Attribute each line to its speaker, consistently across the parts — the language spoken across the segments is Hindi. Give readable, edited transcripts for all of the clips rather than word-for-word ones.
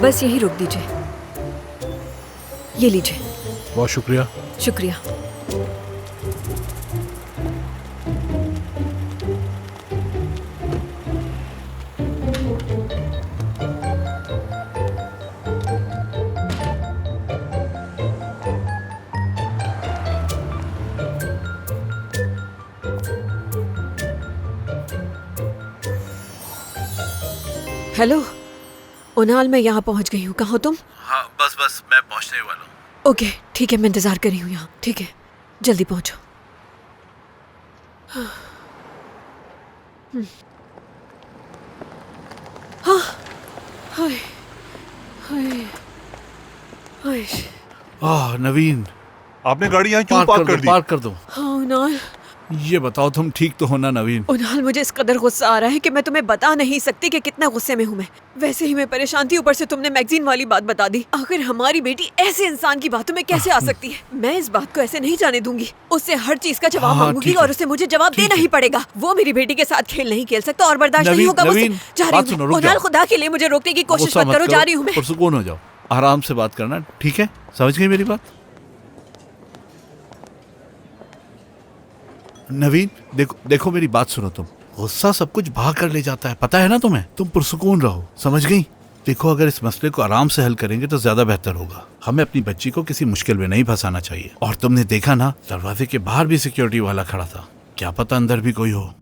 Speaker 1: बस यही रोक दीजिए। ये लीजिए।
Speaker 2: बहुत शुक्रिया।
Speaker 1: शुक्रिया। हेलो उनाल, मैं यहाँ पहुँच गई हूँ। कहाँ हो तुम?
Speaker 2: हाँ बस मैं पहुँचने वाला हूँ।
Speaker 1: ओके ठीक है, मैं इंतजार कर रही हूँ यहाँ। ठीक है, जल्दी पहुँचो। हाँ, हाय हाय हाय।
Speaker 2: नवीन,
Speaker 3: आपने गाड़ी यहाँ क्यों पार्क कर दी?
Speaker 2: पार्क कर दो।
Speaker 1: हाँ उनाल।
Speaker 2: ये बताओ तुम ठीक तो हो ना नवीन?
Speaker 1: उनाल, मुझे इस कदर गुस्सा आ रहा है कि मैं तुम्हें बता नहीं सकती कि कितना गुस्से में हूँ मैं। वैसे ही मैं परेशान थी, ऊपर से तुमने मैगजीन वाली बात बता दी। आखिर हमारी बेटी ऐसे इंसान की बातों में कैसे आ सकती है? मैं इस बात को ऐसे नहीं जाने दूंगी। उससे हर चीज का जवाब मांगूंगी और उसे मुझे जवाब देना ही पड़ेगा। वो मेरी बेटी के साथ खेल नहीं खेल सकता और बर्दाश्त नहीं होगा। जा रही हूँ उनाल, खुदा के लिए मुझे रोकने की कोशिश मत करो। जा रही हूँ मैं।
Speaker 2: पुरसुकून हो जाओ, आराम से बात करना, ठीक है? समझ गई मेरी बात? नवीन देखो मेरी बात सुनो। तुम गुस्सा सब कुछ भाग कर ले जाता है, पता है ना तुम्हें? तुम पुरसुकून रहो, समझ गई? देखो, अगर इस मसले को आराम से हल करेंगे तो ज्यादा बेहतर होगा। हमें अपनी बच्ची को किसी मुश्किल में नहीं फंसाना चाहिए। और तुमने देखा ना, दरवाजे के बाहर भी सिक्योरिटी वाला खड़ा था। क्या पता अंदर भी कोई हो।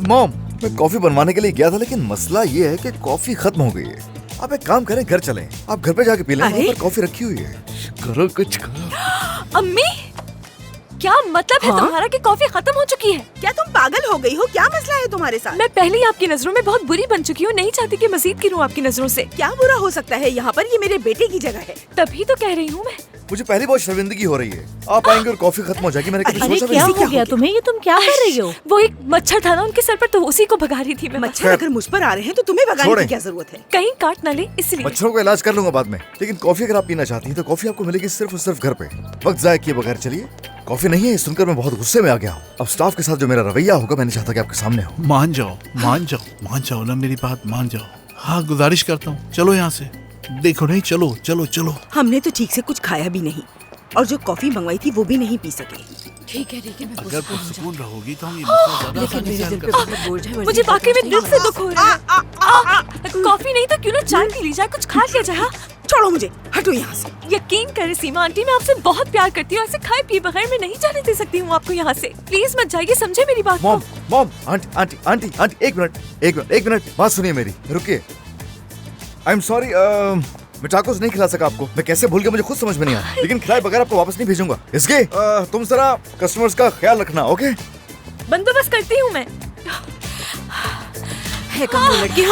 Speaker 4: मॉम, मैं कॉफी बनवाने के लिए गया था, लेकिन मसला ये है कि कॉफी खत्म हो गई है। आप एक काम करें, घर चलें। आप घर पे जाके पी लें, वहाँ पर कॉफी रखी हुई है। करो कुछ करो।
Speaker 5: अम्मी, क्या मतलब है तुम्हारा कि कॉफी खत्म हो चुकी है?
Speaker 6: क्या तुम पागल हो गई हो? क्या मसला है तुम्हारे साथ?
Speaker 5: मैं पहले ही आपकी नजरों में बहुत बुरी बन चुकी हूँ, नहीं चाहती कि मजीद गिरूं आपकी नजरों से।
Speaker 6: क्या बुरा हो सकता है यहाँ पर? ये मेरे बेटे की जगह है।
Speaker 5: तभी तो कह रही हूँ मैं।
Speaker 4: मुझे पहली बहुत शर्मिंदगी हो रही है। आप आएंगे और कॉफी खत्म हो जाएगी। मैंने कभी सोचा
Speaker 7: क्या हो गया तुम्हें? ये तुम क्या कर रही हो?
Speaker 5: वो एक मच्छर था ना उनके सर पर, तो उसी को भगा रही थी मैं।
Speaker 6: मच्छर अगर मुझ पर आ रहे हैं तो तुम्हें भगाने की क्या जरूरत है?
Speaker 5: कहीं काट न ले इसलिए।
Speaker 4: मच्छरों का इलाज कर लूंगा बाद में, लेकिन कॉफी अगर आप पीना चाहती हैं तो कॉफी आपको मिलेगी सिर्फ और सिर्फ घर पे। वक्त जाया किए बगैर चलिए। कॉफी नहीं है, ये सुनकर मैं बहुत गुस्से में आ गया हूँ। अब स्टाफ के साथ जो मेरा रवैया होगा, मैं नहीं चाहता कि आपके सामने हो।
Speaker 2: मान जाओ ना मेरी बात, मान जाओ। हाँ, गुजारिश करता हूँ, चलो यहाँ से। देखो नहीं, चलो।
Speaker 6: हमने तो ठीक से कुछ खाया भी नहीं और जो कॉफी मंगवाई थी वो भी नहीं पी सके।
Speaker 1: ठीक है, मैं
Speaker 2: अगर पुरसुकून रहोगी तो हम ये मसला ज्यादा आसानी से हल कर सकते हैं।
Speaker 5: मुझे वाकई में दिल से दुख हो रहा है। कॉफी नहीं तो क्यों ना चाय पी ली जाए, कुछ खा लिया जाए।
Speaker 6: छोड़ो मुझे, हटो यहाँ से।
Speaker 5: यकीन करें सीमा आंटी, मैं आपसे बहुत प्यार करती हूँ। ऐसे खाए पिए बगैर मैं नहीं जाने दे सकती हूँ आपको यहाँ से। प्लीज मत जाइए, समझे मेरी बात को।
Speaker 4: मॉम, आंटी, एक मिनट, बात सुनिए मेरी, रुकिए। आई एम सॉरी, मैं टाकोस नहीं खिला सका आपको। मैं कैसे भूल गया, मुझे खुद समझ में नहीं आया। लेकिन खिलाए बगैर आपको वापस नहीं भेजूंगा। इसके तुम जरा कस्टमर्स का ख्याल रखना, ओके?
Speaker 5: बंदोबस्त करती हूँ मैं।
Speaker 1: है कम वो लड़की?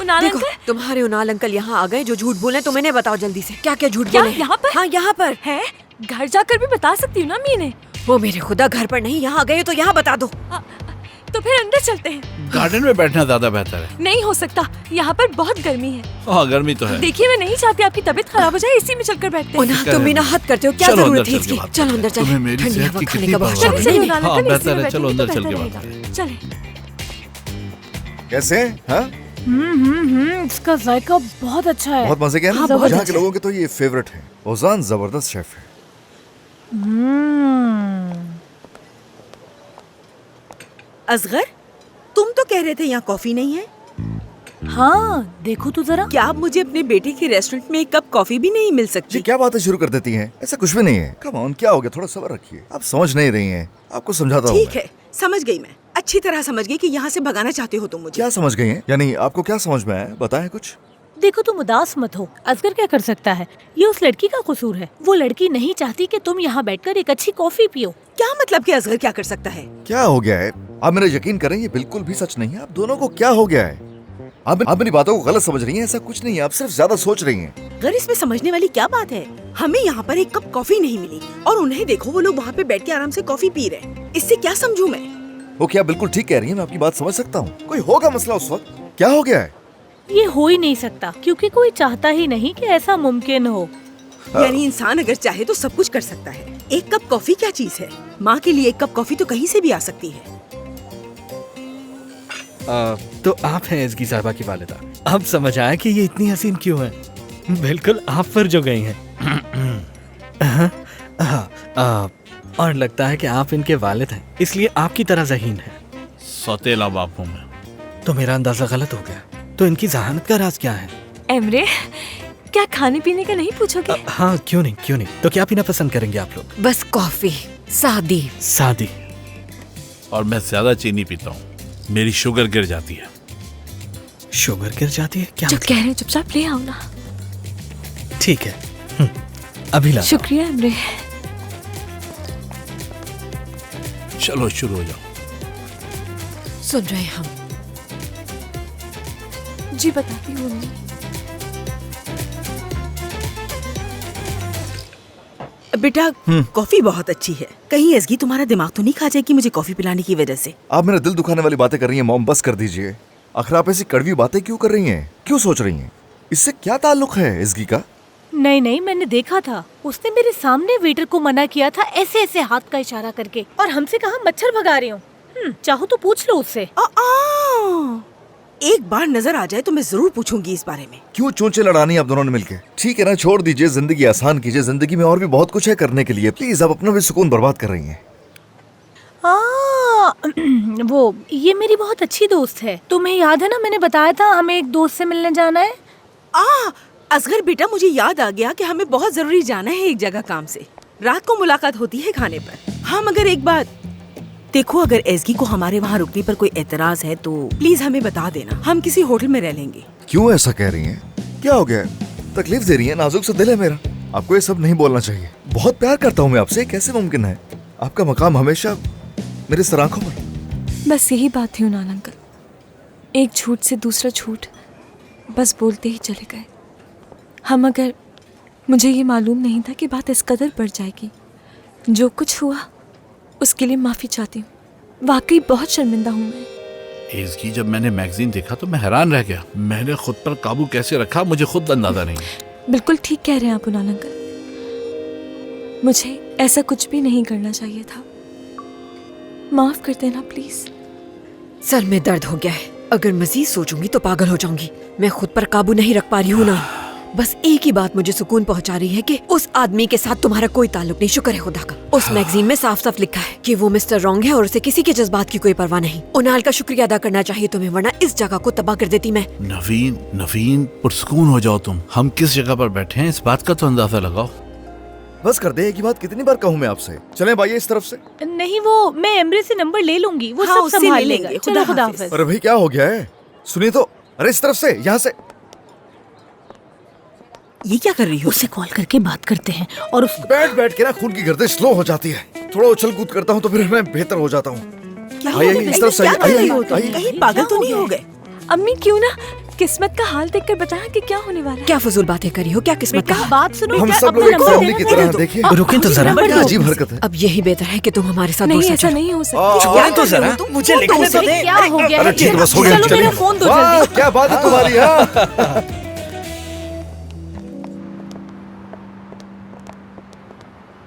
Speaker 5: उनाल
Speaker 1: देखो,
Speaker 5: अंकल,
Speaker 1: तुम्हारे उनाल अंकल यहाँ आ गए जो झूठ बोले। तो मैंने बताओ जल्दी से, क्या झूठ बोले?
Speaker 5: यहाँ पर?
Speaker 1: हाँ, यहाँ पर
Speaker 5: है। घर जाकर भी बता सकती हूँ ना मीने।
Speaker 1: वो मेरे खुदा, घर पर नहीं, यहाँ आ गए तो यहाँ बता दो।
Speaker 5: तो फिर अंदर चलते हैं।
Speaker 2: गार्डन में बैठना ज्यादा बेहतर है।
Speaker 5: नहीं हो सकता, यहाँ पर बहुत गर्मी है।
Speaker 2: हाँ, गर्मी तो है।
Speaker 5: देखिए, मैं नहीं चाहती आपकी तबीयत खराब हो जाए, इसी में चलकर बैठते हैं।
Speaker 1: तुम भी ना हद करते हो, क्या जरूरत है इसकी? चलो अंदर चलो।
Speaker 2: तुम्हें मेरी सेहत की कितनी परवाह है? हाँ, बेहतर है, चलो अंदर चल के बात करें।
Speaker 5: चले।
Speaker 4: कैसे? हाँ,
Speaker 7: इसका जायका बहुत अच्छा है।
Speaker 4: बहुत मजे के हैं ना?
Speaker 7: बहुत
Speaker 4: यहाँ
Speaker 7: अच्छा
Speaker 4: के लोगों के तो ये फेवरेट है। ओजान जबरदस्त शेफ है।
Speaker 6: असगर, तुम तो कह रहे थे यहाँ कॉफी नहीं है।
Speaker 7: हाँ, देखो तो जरा।
Speaker 6: क्या आप मुझे अपने बेटे के रेस्टोरेंट में एक कप कॉफी भी नहीं मिल सकती?
Speaker 4: जी, क्या बातें शुरू कर देती हैं? ऐसा कुछ भी नहीं है। कम ऑन, क्या हो गया? थोड़ा सब्र रखिए। आप समझ नहीं रही हैं, आपको समझाता हूँ।
Speaker 6: ठीक है, समझ गई मैं। अच्छी तरह समझ गई कि यहाँ से भगाना चाहते हो तुम मुझे।
Speaker 4: क्या समझ गई हैं? यानी आपको क्या समझ में आया? बताएं कुछ।
Speaker 7: देखो, तुम उदास मत हो। असगर क्या कर सकता है? ये उस लड़की का कसूर है। वो लड़की नहीं चाहती कि तुम यहाँ बैठकर एक अच्छी कॉफी पियो।
Speaker 6: क्या मतलब कि असगर क्या कर सकता है?
Speaker 4: क्या हो गया है? आप मेरा यकीन करें, ये बिल्कुल भी सच नहीं है। आप दोनों को क्या हो गया है? आप मेरी बातों को गलत समझ रही हैं। ऐसा कुछ नहीं है, आप सिर्फ ज्यादा सोच रही हैं।
Speaker 6: अगर इसमें समझने वाली क्या बात है? हमें यहाँ पर एक कप कॉफी नहीं मिली और उन्हें देखो, वो लोग वहाँ पे बैठ के आराम से कॉफी पी रहे हैं। इससे क्या समझूं मैं?
Speaker 4: वो क्या बिल्कुल ठीक कह रही है, मैं आपकी बात समझ सकता हूँ। कोई होगा मसला उस वक्त। क्या हो गया है?
Speaker 7: ये हो ही नहीं सकता, क्योंकि कोई चाहता ही नहीं कि ऐसा मुमकिन हो।
Speaker 6: यानी इंसान अगर चाहे तो सब कुछ कर सकता है। एक कप कॉफी क्या चीज है? माँ के लिए एक कप कॉफी तो कहीं से भी आ सकती है।
Speaker 8: तो आप हैं इसकी साहिबा की वालिदा। अब समझ आया कि ये इतनी हसीन क्यों है। बिल्कुल आप पर जो गई हैं। और लगता है कि आप इनके वालिद हैं, इसलिए आपकी तरह ज़हीन है।
Speaker 2: सौतेला बाप हूं मैं।
Speaker 8: तो मेरा अंदाजा गलत हो गया। तो इनकी जहानत का राज क्या है?
Speaker 5: एमरे, क्या खाने पीने का नहीं पूछोगे?
Speaker 8: हाँ, क्यों नहीं। तो क्या पीना पसंद करेंगे आप लोग?
Speaker 1: बस कॉफी, सादी।
Speaker 8: सादी।
Speaker 2: और मैं ज्यादा चीनी पीता हूँ, मेरी शुगर गिर जाती है।
Speaker 8: शुगर गिर जाती है क्या?
Speaker 5: जो कह रहे हैं चुपचाप ले आओ ना।
Speaker 8: ठीक है, अभी ला।
Speaker 5: शुक्रिया एमरे।
Speaker 2: चलो शुरू हो जाओ।
Speaker 1: सुन रहे हैं हम।
Speaker 5: जी बताती हूँ मम्मी।
Speaker 6: बेटा कॉफी बहुत अच्छी है। कहीं एसगी तुम्हारा दिमाग तो नहीं खा जाएगी मुझे कॉफी पिलाने की वजह से?
Speaker 4: आप मेरा दिल दुखाने वाली बातें कर रही हैं मॉम, बस कर दीजिए। आखिर आप ऐसी कड़वी बातें क्यों कर रही हैं? क्यों सोच रही हैं? इससे क्या ताल्लुक है एसगी का?
Speaker 7: नहीं, मैंने देखा था। उसने मेरे सामने वेटर को मना किया था, ऐसे ऐसे हाथ का इशारा करके, और हमसे कहा मच्छर भगा रही हूँ। चाहो तो पूछ लो उससे।
Speaker 6: एक बार नजर आ जाए तो मैं जरूर पूछूंगी इस बारे में।
Speaker 4: क्यों चोंचे लड़ानी आप दोनों ने मिलके? ठीक है ना, छोड़ दीजिए, जिंदगी आसान कीजिए। जिंदगी में और भी बहुत कुछ है करने के लिए। प्लीज, आप अपना भी सुकून बर्बाद कर रही हैं।
Speaker 7: वो ये मेरी बहुत अच्छी दोस्त है। तुम्हें याद है ना, मैंने बताया था हमें एक दोस्त से मिलने जाना है।
Speaker 6: असगर बेटा, मुझे याद आ गया कि हमें बहुत जरूरी जाना है एक जगह काम से। रात को मुलाकात होती है खाने पर। हाँ, मगर एक बात देखो, अगर एसगी को हमारे वहाँ रुकने पर कोई एतराज है तो प्लीज हमें बता देना। हम किसी होटल में रह लेंगे।
Speaker 4: क्यों ऐसा कह रही हैं? क्या हो गया? तकलीफ दे रही है? नाजुक सा दिल है मेरा। आपको ये सब नहीं बोलना चाहिए। बहुत प्यार करता हूँ मैं आपसे, कैसे मुमकिन है? आपका मकाम हमेशा मेरे सर आंखों पर।
Speaker 5: बस यही बात थी उनान अंकल। एक झूठ से दूसरा झूठ बस बोलते ही चले गए हम। अगर मुझे ये मालूम नहीं था कि बात इस कदर बढ़ जाएगी। जो कुछ हुआ उसके लिए माफ़ी चाहती हूँ। वाकई बहुत शर्मिंदा हूँ मैं।
Speaker 2: एसगी, जब मैंने मैगजीन देखा तो मैं हैरान रह गया। मैंने खुद पर काबू कैसे रखा मुझे खुद अंदाजा नहीं।
Speaker 5: बिल्कुल ठीक कह रहे हैं आप उनान अंकल। मुझे ऐसा कुछ भी नहीं करना चाहिए था। माफ कर देना प्लीज।
Speaker 1: सर में दर्द हो गया है। अगर मजीद सोचूंगी तो पागल हो जाऊंगी। मैं खुद पर काबू नहीं रख पा रही हूँ ना। बस एक ही बात मुझे सुकून पहुंचा रही है कि उस आदमी के साथ तुम्हारा कोई ताल्लुक नहीं। शुक्र है खुदा का। उस मैगजीन में साफ साफ लिखा है कि वो मिस्टर रॉन्ग है और उसे किसी के जज्बात की कोई परवाह नहीं। उनाल का शुक्रिया अदा करना चाहिए तुम्हें, वरना इस जगह को तबाह कर देती मैं।
Speaker 2: नवीन पुरसुकून हो जाओ तुम। हम किस जगह पर बैठे हैं इस बात का तो अंदाजा लगाओ।
Speaker 4: बस कर दे, एक ही बात कितनी बार कहूँ मैं आपसे। चलें भाई इस तरफ से।
Speaker 7: नहीं, वो मैं एमरे से नंबर ले लूंगी, वो
Speaker 6: हाँ,
Speaker 7: सब
Speaker 6: उससे
Speaker 7: संभाल
Speaker 6: ले
Speaker 7: लेगा।
Speaker 6: लेंगे।
Speaker 7: चलो,
Speaker 6: खुदा
Speaker 7: खुदा
Speaker 6: हाफिज।
Speaker 7: हाफिज।
Speaker 4: अरे भाई क्या हो गया है? सुनिए तो। अरे इस तरफ से, यहाँ से।
Speaker 6: ये क्या कर रही हो?
Speaker 7: उसे कॉल करके बात करते हैं और उस
Speaker 4: बैठ बैठ के ना खून की गर्दिश स्लो हो जाती है। थोड़ा उछल कूद करता हूँ तो फिर मैं बेहतर हो जाता हूँ।
Speaker 6: क्या
Speaker 4: आइए,
Speaker 6: हो
Speaker 4: इस
Speaker 6: गया?
Speaker 4: तरफ से
Speaker 6: क्या कर
Speaker 4: आइए,
Speaker 6: रही हो तुम?
Speaker 4: आइए।
Speaker 6: कहीं पागल तो नहीं हो गए?
Speaker 5: अम्मी क्यों ना किस्मत का हाल देखकर बताया कि क्या होने वाला है।
Speaker 1: क्या फजूल बातें करी हो? क्या किस्मत का?
Speaker 7: बेटा बात सुनो।
Speaker 4: हम
Speaker 7: क्या
Speaker 4: सब
Speaker 7: अपना
Speaker 4: लोग एक
Speaker 7: नंबर
Speaker 4: फैमिली की
Speaker 7: देना
Speaker 4: तरह
Speaker 7: दो।
Speaker 4: देखिए।
Speaker 8: रुकें तो जरा।
Speaker 4: क्या अजीब हरकत है।
Speaker 1: अब यही बेहतर है कि तुम हमारे साथ
Speaker 5: नहीं,
Speaker 1: दूर
Speaker 5: ऐसा
Speaker 1: चलो।
Speaker 5: नहीं हो सकता।
Speaker 8: छोड़ें तो जरा, मुझे लिखने तो दे।
Speaker 7: क्या हो गया?
Speaker 4: अरे ठीक, बस हो गया,
Speaker 7: चलो
Speaker 4: चलिए।
Speaker 7: मेरा फोन दो
Speaker 4: वाह,
Speaker 7: जल्दी।
Speaker 4: क्या बात है तुम्हारी। हाँ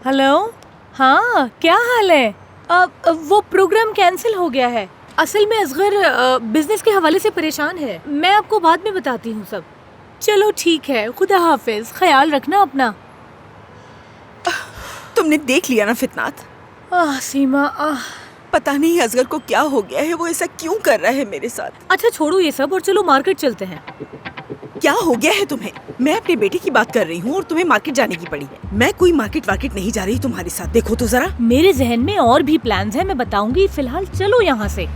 Speaker 7: हेलो, हाँ क्या हाल है? वो प्रोग्राम कैंसिल हो गया है। असल में असगर बिजनेस के हवाले से परेशान है। मैं आपको बाद में बताती हूँ सब। चलो ठीक है, खुदा हाफिज, ख्याल रखना अपना।
Speaker 6: तुमने देख लिया ना फितनात?
Speaker 7: सीमा,
Speaker 6: पता नहीं असगर को क्या हो गया है। वो ऐसा क्यों कर रहा है मेरे साथ?
Speaker 7: अच्छा छोड़ो ये सब और चलो मार्केट चलते हैं।
Speaker 6: क्या हो गया है तुम्हें? मैं अपने बेटे की बात कर रही हूँ और तुम्हें मार्केट जाने की पड़ी है। मैं कोई मार्केट नहीं जा रही तुम्हारे साथ। देखो तो जरा।
Speaker 7: मेरे जहन में और भी प्लान्स हैं, मैं बताऊंगी। फिलहाल चलो यहाँ से।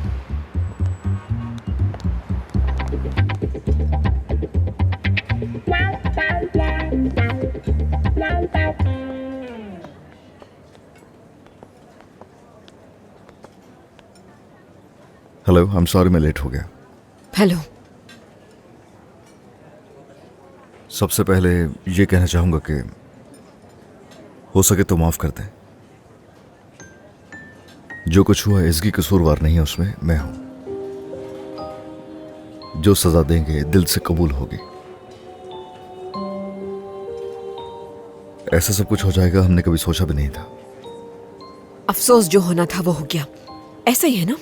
Speaker 4: हेलो, आई एम सॉरी मैं लेट हो गया।
Speaker 1: हेलो।
Speaker 4: सबसे पहले ये कहना चाहूंगा कि हो सके तो माफ कर दें। जो कुछ हुआ इसकी कसूरवार नहीं है, उसमें मैं हूं। जो सजा देंगे दिल से कबूल होगी। ऐसा सब कुछ हो जाएगा हमने कभी सोचा भी नहीं था।
Speaker 1: अफसोस जो होना था वो हो गया। ऐसा ही है ना?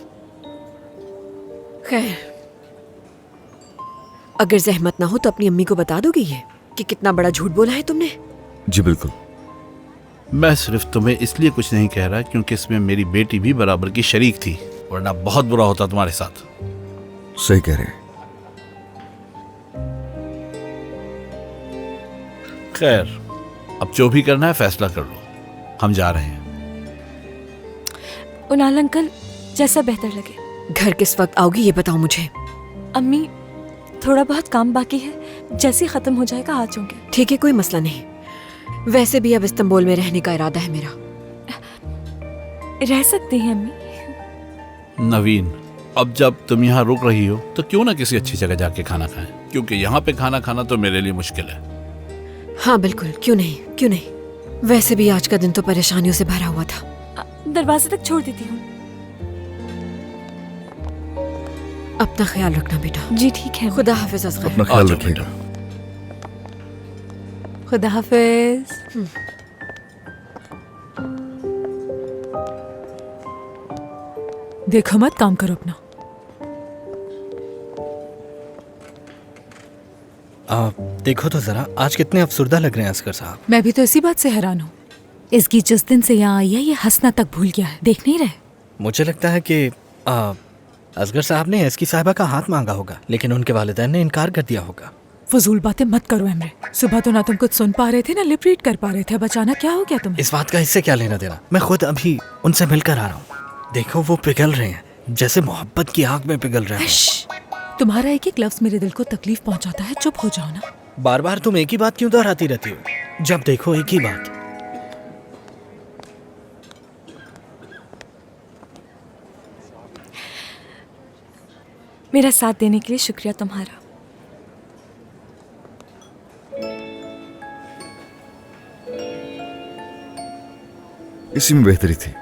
Speaker 1: खैर, अगर जहमत ना हो तो अपनी अम्मी को बता दोगे ये कि कितना बड़ा झूठ बोला है तुमने?
Speaker 4: जी बिल्कुल।
Speaker 2: मैं सिर्फ तुम्हें इसलिए कुछ नहीं कह रहा क्योंकि इसमें मेरी बेटी भी बराबर की शरीक थी, वरना बहुत बुरा होता तुम्हारे साथ।
Speaker 4: सही कह रहे हैं।
Speaker 2: खैर, अब जो भी करना है फैसला कर लो, हम जा रहे हैं।
Speaker 5: उनाल अंकल, जैसा बेहतर लगे।
Speaker 1: घर किस वक्त आओगी ये बताओ मुझे।
Speaker 5: अम्मी, थोड़ा बहुत काम बाकी है, जैसे ही खत्म हो जाएगा आ जाऊंगी।
Speaker 1: ठीक है, कोई मसला नहीं। वैसे भी अब इस्तांबुल में रहने का इरादा है मेरा।
Speaker 5: रह सकती हैं अम्मी।
Speaker 2: नवीन, अब जब तुम यहाँ रुक रही हो तो क्यों ना किसी अच्छी जगह जाके खाना खाएं, क्योंकि यहाँ पे खाना खाना तो मेरे लिए मुश्किल है।
Speaker 1: हाँ बिल्कुल, क्यों नहीं, क्यों नहीं। वैसे भी आज का दिन तो परेशानियों से भरा हुआ था।
Speaker 5: दरवाजे तक छोड़ देती हूँ।
Speaker 1: अपना ख्याल रखना बेटा।
Speaker 5: जी ठीक है।
Speaker 1: खुदा हाफिज असगर।
Speaker 4: अपना ख्याल
Speaker 2: आ जाओ
Speaker 4: रखिएगा।
Speaker 7: खुदा हाफिज। देखो मत, काम करो अपना।
Speaker 8: देखो तो जरा, आज कितने अफसुर्दा लग रहे हैं असगर साहब।
Speaker 7: मैं भी तो इसी बात से हैरान हूँ। इसकी जिस दिन से यहाँ आई है ये हंसना तक भूल गया है। देख नहीं रहे?
Speaker 8: मुझे लगता है कि असगर साहब ने एसकी साहिबा का हाथ मांगा होगा, लेकिन उनके वालिदैन ने इनकार कर दिया होगा।
Speaker 7: फजूल बातें मत करो एमरे। सुबह तो ना तुम कुछ सुन पा रहे थे ना लिप रीड कर पा रहे थे। अब अचानक क्या हो गया तुम्हें?
Speaker 8: इस बात का इससे क्या लेना देना। मैं खुद अभी उनसे मिलकर आ रहा हूँ। देखो वो पिघल रहे हैं, जैसे मोहब्बत की आग में पिघल रहे हैं।
Speaker 7: तुम्हारा एक एक लफ्ज मेरे दिल को तकलीफ पहुंचाता है। चुप हो जाओ ना।
Speaker 8: बार बार तुम एक ही बात क्यों दोहराती रहती हो? जब देखो एक ही बात।
Speaker 5: मेरा साथ देने के लिए शुक्रिया तुम्हारा।
Speaker 4: इसी में बेहतरी थी।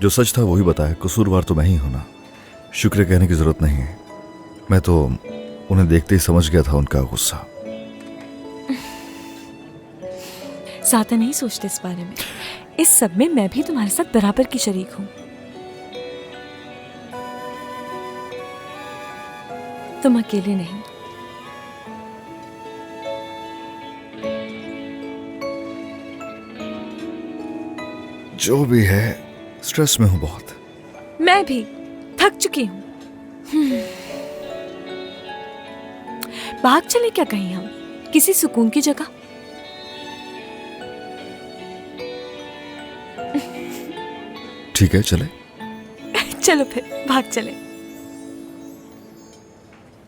Speaker 4: जो सच था वही बताया। कसूरवार तो मैं ही हूं ना। शुक्र कहने की जरूरत नहीं है। मैं तो उन्हें देखते ही समझ गया था उनका गुस्सा।
Speaker 5: ज्यादा नहीं सोचते इस बारे में। इस सब में मैं भी तुम्हारे साथ बराबर की शरीक हूँ। तुम अकेले नहीं।
Speaker 4: जो भी है, स्ट्रेस में हूं बहुत।
Speaker 5: मैं भी थक चुकी हूँ। भाग चले क्या कहीं हम किसी सुकून की जगह?
Speaker 4: ठीक है, चले।
Speaker 5: चलो फिर भाग चले।